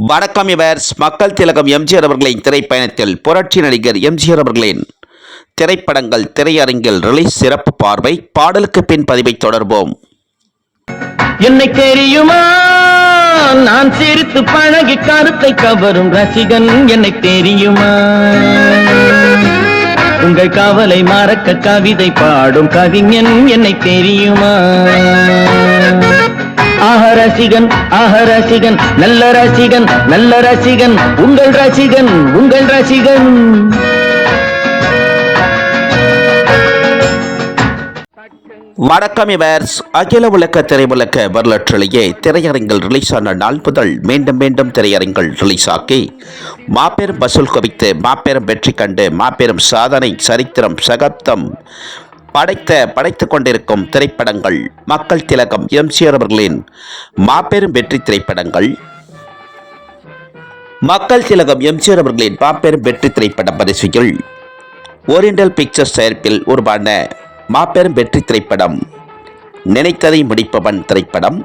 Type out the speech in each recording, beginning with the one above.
வணக்கம் இவர்ஸ். மக்கள் திலகம் எம்ஜிஆர் அவர்களின் திரைப்பயணத்தில் புரட்சி நடிகர் எம்ஜிஆர் அவர்களின் திரைப்படங்கள் திரையரங்கில் ரிலீஸ் சிறப்பு பார்வை. பாடலுக்கு பின் பதிவை தொடர்வோம். என்னை தெரியுமா, நான் சிரித்து பழகி கருத்தை கவரும் ரசிகன். என்னை தெரியுமா, உங்கள் கவலை மறக்க கவிதை பாடும் கவிஞன். என்னை தெரியுமா, ஆஹ ரசிகன், ஆஹ ரசிகன், நல்ல ரசிகன், நல்ல ரசிகன், உங்கள் ரசிகன், உங்கள் ரசிகன். வணக்கம் இவர்ஸ். அகில உலக திரையுலக வரலாற்றிலேயே திரையரங்கில் ரிலீஸ் ஆன நாள் முதல் மீண்டும் மீண்டும் திரையரங்கில் ரிலீஸ் ஆக்கி மாபெரும் வசூல் குவித்து மாபெரும் வெற்றி கண்டு மாபெரும் சாதனை சரித்திரம் சகாப்தம் படைத்துக் கொண்டிருக்கும் திரைப்படங்கள் மக்கள் திலகம் எம்ஜிஆர் அவர்களின் மாபெரும் வெற்றி திரைப்படங்கள். மக்கள் திலகம் எம்ஜிஆர் அவர்களின் மாபெரும் வெற்றி திரைப்பட வரிசையில் ஓரியண்டல் பிக்சர்ஸ் தயாரிப்பில் உருவான மாபெரும் வெற்றி திரைப்படம் நினைத்ததை முடிப்பவன் திரைப்படம்.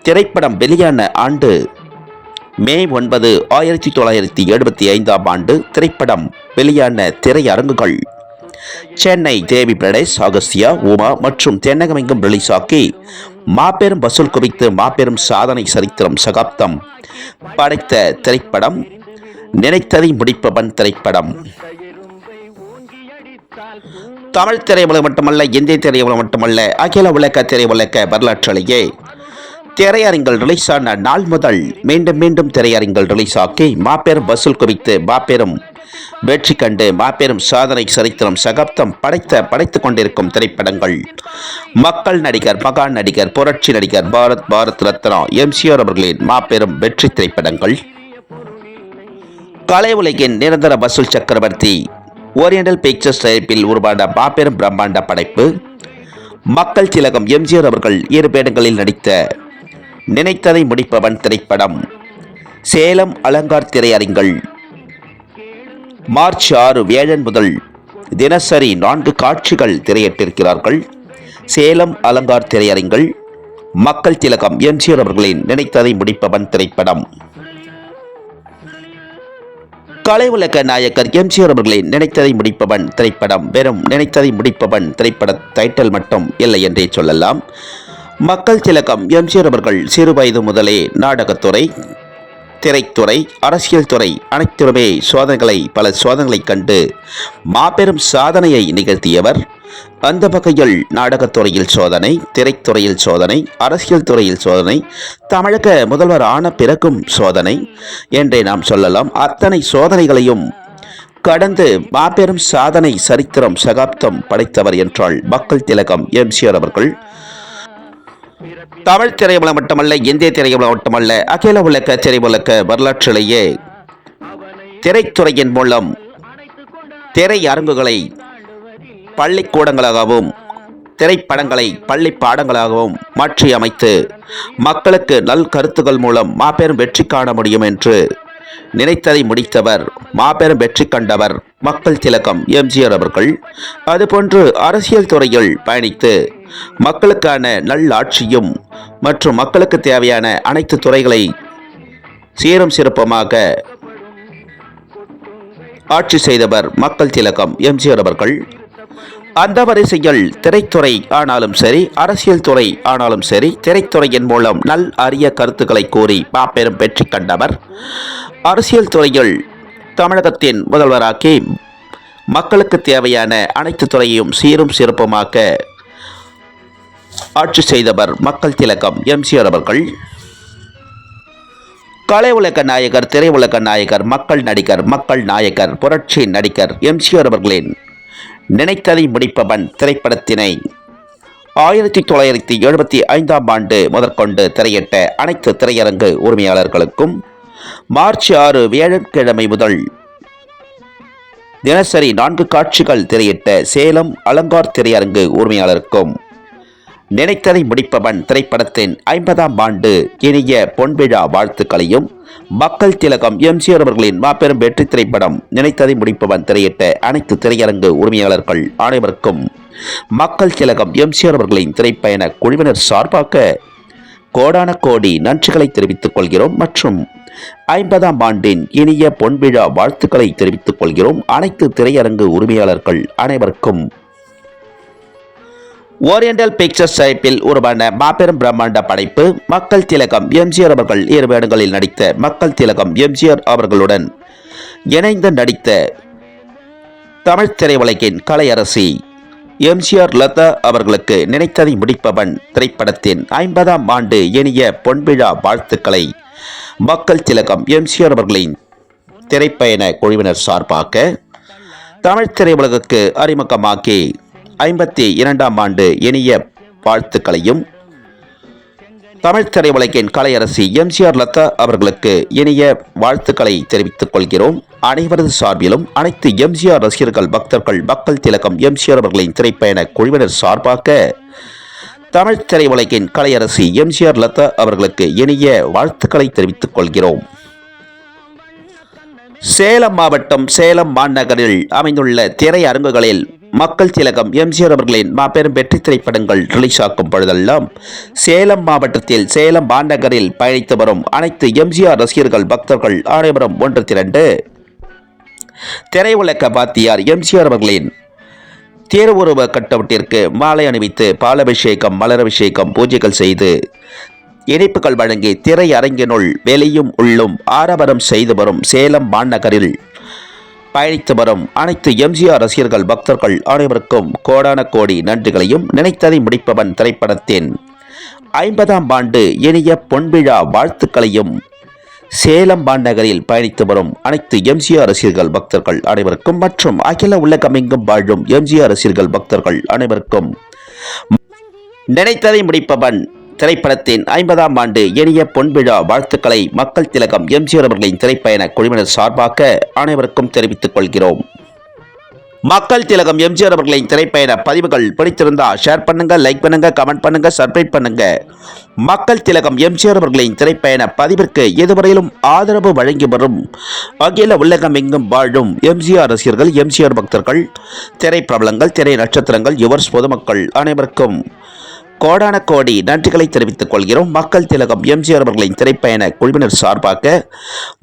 திரைப்படம் வெளியான ஆண்டு மே 9, 1975 ஆண்டு. திரைப்படம் வெளியான திரையரங்குகள் சென்னை, தேவி பிரதேஷ், அகஸ்தியா, உமா மற்றும் தென்னகமெங்கும் ரிலீஸ் ஆக்கி மாபெரும் வசூல் குவித்து மாபெரும் சாதனை சரித்திரம் சகாப்தம் படைத்த திரைப்படம் நினைத்ததை முடிப்பவன் திரைப்படம். தமிழ் திரையுலகம் மட்டுமல்ல, இந்திய திரையுலகம் மட்டுமல்ல, அகில உலக திரையுலக வரலாற்றிலேயே திரையரங்கில் ரிலீஸ் ஆன நாள் முதல் மீண்டும் மீண்டும் திரையரங்கில் ரிலீஸ் ஆக்கி மாபெரும் வசூல் குவித்து மாபெரும் வெற்றி கண்டு மாபெரும் சாதனை சரித்திரம் சகாப்தம் படைத்துக் கொண்டிருக்கும் திரைப்படங்கள் மக்கள் நடிகர், மகான் நடிகர், புரட்சி நடிகர், பாரத் ரத்னா எம்ஜிஆர் அவர்களின் மாபெரும் வெற்றி திரைப்படங்கள். கலை உலகின் நிரந்தர வசூல் சக்கரவர்த்தி ஓரியண்டல் பிக்சர்ஸ் தயாரிப்பில் உருவான மாபெரும் பிரம்மாண்ட படைப்பு மக்கள் திலகம் எம்ஜிஆர் அவர்கள் 2 வேடங்களில் நடித்த நினைத்ததை முடிப்பவன் திரைப்படம். சேலம் அலங்கார் திரையரங்கில் மார்ச் 6 வியாழன் முதல் தினசரி 4 காட்சிகள் திரையிட்டிருக்கிறார்கள். சேலம் அலங்கார் திரையரங்கில் மக்கள் திலகம் எம்ஜிஆர் அவர்களின் நினைத்ததை முடிப்பவன் திரைப்படம். கலை உலக நாயகர் எம்ஜிஆர் அவர்களின் நினைத்ததை முடிப்பவன் திரைப்படம் வெறும் நினைத்ததை முடிப்பவன் திரைப்பட டைட்டில் மட்டும் இல்லை என்றே சொல்லலாம். மக்கள் திலகம் எம்ஜிஆர் அவர்கள் சிறு வயது முதலே நாடகத்துறை, திரைத்துறை, அரசியல் துறை அனைத்திலுமே பல சோதனைகளை கண்டு மாபெரும் சாதனையை நிகழ்த்தியவர். அந்த வகையில் நாடகத்துறையில் சோதனை, திரைத்துறையில் சோதனை, அரசியல் துறையில் சோதனை, தமிழக முதல்வர் ஆன பிறகும் சோதனை என்றே நாம் சொல்லலாம். அத்தனை சோதனைகளையும் கடந்து மாபெரும் சாதனை சரித்திரம் சகாப்தம் படைத்தவர் என்றால் மக்கள் திலகம் எம்ஜிஆர் அவர்கள். தமிழ் திரையுலகம் மட்டுமல்ல, இந்திய திரையுலகம் மட்டுமல்ல, அகில உலக திரையுலக வரலாற்றிலேயே திரைத்துறையின் மூலம் திரையரங்குகளை பள்ளிக்கூடங்களாகவும் திரைப்படங்களை பள்ளி பாடங்களாகவும் மாற்றி அமைத்து மக்களுக்கு நல் கருத்துக்கள் மூலம் மாபெரும் வெற்றி காண முடியும் என்று நினைத்ததை முடித்தவர், மாபெரும் வெற்றி கண்டவர் மக்கள் திலகம் எம்ஜிஆர் அவர்கள். அதுபோன்று அரசியல் துறையில் பயணித்து மக்களுக்கான நல்லாட்சியும் மற்றும் மக்களுக்கு தேவையான அனைத்து துறைகளை சீரும் சிறப்புமாக ஆட்சி செய்தவர் மக்கள் திலகம் எம்ஜிஆர் அவர்கள். அந்த வரிசையில் திரைத்துறை ஆனாலும் சரி, அரசியல் துறை ஆனாலும் சரி, திரைத்துறையின் மூலம் அரிய கருத்துக்களை கூறி மாபெரும் வெற்றி கண்டவர். அரசியல் துறையில் தமிழகத்தின் முதல்வராக்கி மக்களுக்கு தேவையான அனைத்து துறையையும் சீரும் சிறப்புமாக ஆட்சி செய்தவர் மக்கள் திலகம் எம்ஜிஆர் அவர்கள். கலை உலக நாயகர், திரையுலக நாயகர், மக்கள் நடிகர், மக்கள் நாயகர், புரட்சி நடிகர் எம்ஜிஆர் அவர்களின் நினைத்ததை முடிப்பவன் திரைப்படத்தினை 1975 ஆண்டு முதற்கொண்டு திரையிட்ட அனைத்து திரையரங்கு உரிமையாளர்களுக்கும் மார்ச் 6 வியாழக்கிழமை முதல் தினசரி 4 காட்சிகள் திரையிட்ட சேலம் அலங்கார் திரையரங்கு உரிமையாளருக்கும் நினைத்ததை முடிப்பவன் திரைப்படத்தின் 50ஆம் ஆண்டு இனிய பொன்விழா வாழ்த்துக்களையும் மக்கள் திலகம் எம்ஜிஆர் அவர்களின் மாபெரும் வெற்றி திரைப்படம் நினைத்ததை முடிப்பவன் திரையிட்ட அனைத்து திரையரங்கு உரிமையாளர்கள் அனைவருக்கும் மக்கள் திலகம் எம்ஜிஆர் அவர்களின் திரைப்பயண குழுவினர் சார்பாக கோடான கோடி நன்றிகளை தெரிவித்துக் கொள்கிறோம் மற்றும் 50ஆம் ஆண்டின் இனிய பொன்விழா வாழ்த்துக்களை தெரிவித்துக் கொள்கிறோம். அனைத்து திரையரங்கு உரிமையாளர்கள் அனைவருக்கும் ஓரியண்டல் பிக்சர்ஸ் தயாரிப்பில் உருவான மாபெரும் பிரம்மாண்ட படைப்பு மக்கள் திலகம் எம்ஜிஆர் அவர்கள் 2 வேடங்களில் நடித்த மக்கள் திலகம் எம்ஜிஆர் அவர்களுடன் இணைந்து நடித்த தமிழ் திரையுலகின் கலையரசி எம்ஜிஆர் லதா அவர்களுக்கு நினைத்ததை முடிப்பவன் திரைப்படத்தின் 50ஆம் ஆண்டு இனிய பொன்விழா வாழ்த்துக்களை மக்கள் திலகம் எம்ஜிஆர் அவர்களின் திரைப்பயண குழுவினர் சார்பாக தமிழ் திரையுலகுக்கு அறிமுகமாக்கி 52ஆம் ஆண்டு இனிய வாழ்த்துக்களையும் தமிழ் திரையுலகின் கலையரசி எம்ஜிஆர் லதா அவர்களுக்கு இனிய வாழ்த்துக்களை தெரிவித்துக் கொள்கிறோம். அனைவரது சார்பிலும் அனைத்து எம்ஜிஆர் ரசிகர்கள் பக்தர்கள் மக்கள் திலகம் எம்ஜிஆர் அவர்களின் திரைப்பயண குழுவினர் சார்பாக தமிழ் திரையுலகின் கலையரசி எம்ஜிஆர் லதா அவர்களுக்கு இனிய வாழ்த்துக்களை தெரிவித்துக் கொள்கிறோம். சேலம் மாவட்டம் சேலம் மாநகரில் அமைந்துள்ள திரையரங்குகளில் மக்கள் திலகம் எம்ஜிஆர் அவர்களின் மாபெரும் வெற்றி திரைப்படங்கள் ரிலீஸ் ஆக்கும் பொழுதெல்லாம் சேலம் மாவட்டத்தில் சேலம் மாநகரில் பயணித்து வரும் அனைத்து எம்ஜிஆர் ரசிகர்கள் பக்தர்கள் அனைவரும் ஒன்று திரண்டு திரையுலக பாத்தியார் எம்ஜிஆர் அவர்களின் திருவுருவ கட்டவட்டிற்கு மாலை அணிவித்து பாலாபிஷேகம் மலரபிஷேகம் பூஜைகள் செய்து இனிப்புகள் வழங்கி திரையரங்கினுள் வெளியும் உள்ளும் ஆரவாரம் செய்து வரும் சேலம் மாநகரில் பயணித்து வரும் அனைத்து எம்ஜிஆர் ரசிகர்கள் பக்தர்கள் அனைவருக்கும் கோடான கோடி நன்றிகளையும் நினைத்ததை முடிப்பவன் திரைப்படத்தின் 50ஆம் ஆண்டு இனிய பொன்விழா வாழ்த்துக்களையும் சேலம் மாநகரில் பயணித்து வரும் அனைத்து எம்ஜிஆர் ரசிகர்கள் பக்தர்கள் அனைவருக்கும் மற்றும் அகில உலகமெங்கும் வாழும் எம்ஜிஆர் ரசிகர்கள் பக்தர்கள் அனைவருக்கும் நினைத்ததை முடிப்பவன் திரைப்படத்தின் 50ஆம் ஆண்டு இனிய பொன்விழா வாழ்த்துக்களை மக்கள் திலகம் எம்ஜிஆர் அவர்களின் திரைப்பயண குழுவினர் சார்பாக அனைவருக்கும் தெரிவித்துக் கொள்கிறோம். மக்கள் திலகம் எம்ஜிஆர் அவர்களின் திரைப்பயண பதிவுகள் பிடித்திருந்தா ஷேர் பண்ணுங்க, லைக் பண்ணுங்க, கமெண்ட் பண்ணுங்க, சப்ஸ்கிரைப் பண்ணுங்க. மக்கள் திலகம் எம்ஜிஆர் அவர்களின் திரைப்பயண பதிவிற்கு இதுவரையிலும் ஆதரவு வழங்கி வரும் அகில உலகமெங்கும் வாழும் எம்ஜிஆர் ரசிகர்கள் எம்ஜிஆர் பக்தர்கள் திரைப்பிரபலங்கள் திரை நட்சத்திரங்கள் யுவர்ஸ் பொதுமக்கள் அனைவருக்கும் கோடான கோடி நன்றிகளை தெரிவித்துக் கொள்கிறோம். மக்கள் திலகம் எம்ஜிஆர் அவர்களின் திரைப்பயண குழுவினர் சார்பாக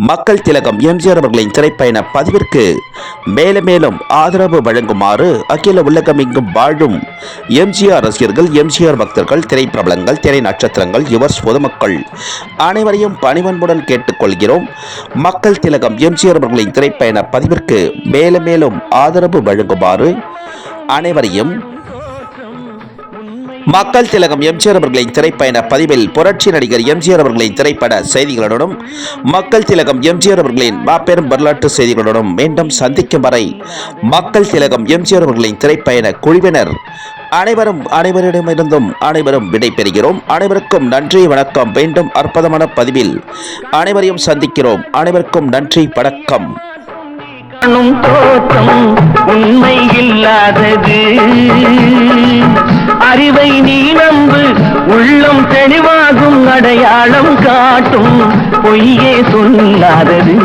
மக்கள் திலகம் எம்ஜிஆர் அவர்களின் திரைப்பயண பதிவிற்கு மேலும் மேலும் ஆதரவு வழங்குமாறு அகில உலகமெங்கும் வாழும் எம்ஜிஆர் ரசிகர்கள் எம்ஜிஆர் பக்தர்கள் திரைப்பிரபலங்கள் திரை நட்சத்திரங்கள் யுவர்ஸ் பொதுமக்கள் அனைவரையும் பணிவன்புடன் கேட்டுக்கொள்கிறோம். மக்கள் திலகம் எம்ஜிஆர் அவர்களின் திரைப்பயண பதிவிற்கு மேலும் மேலும் ஆதரவு வழங்குமாறு அனைவரையும் மக்கள் திலகம் எம்ஜிஆர் அவர்களின் திரைப்பயண பதிவில் புரட்சி நடிகர் எம்ஜிஆர் அவர்களின் திரைப்பட செய்திகளுடனும் மக்கள் திலகம் எம்ஜிஆர் அவர்களின் மாபெரும் வரலாற்று செய்திகளுடனும் மீண்டும் சந்திக்கும் வரை மக்கள் திலகம் எம்ஜிஆர் அவர்களின் திரைப்பயண குழுவினர் அனைவரிடமிருந்தும் அனைவரும் விடை பெறுகிறோம். அனைவருக்கும் நன்றி வணக்கம். மீண்டும் அற்புதமான பதிவில் அனைவரையும் சந்திக்கிறோம். அனைவருக்கும் நன்றி வணக்கம். தோற்றம் உண்மை இல்லாதது, அறிவை நீ நம்பு, உள்ளம் தெளிவாகும், அடையாளம் காட்டும் பொய்யே சொல்லாதது.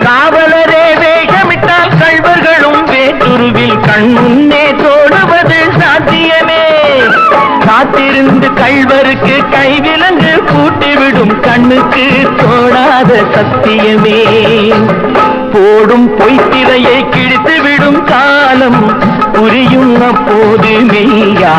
காவலரே வேகமிட்டால் கள்வர்களும் வேற்றுருவில் கண் முன்னே தோடுவது சாத்தியமே. காத்திருந்து கள்வருக்கு கைவிலங்கு பூட்டிவிடும் கண்ணுக்கு தோடாத சத்தியமே. போடும் பொய்த்திரையை கிழித்துவிடும் காலம் புரியும் அப்போது மெய்யா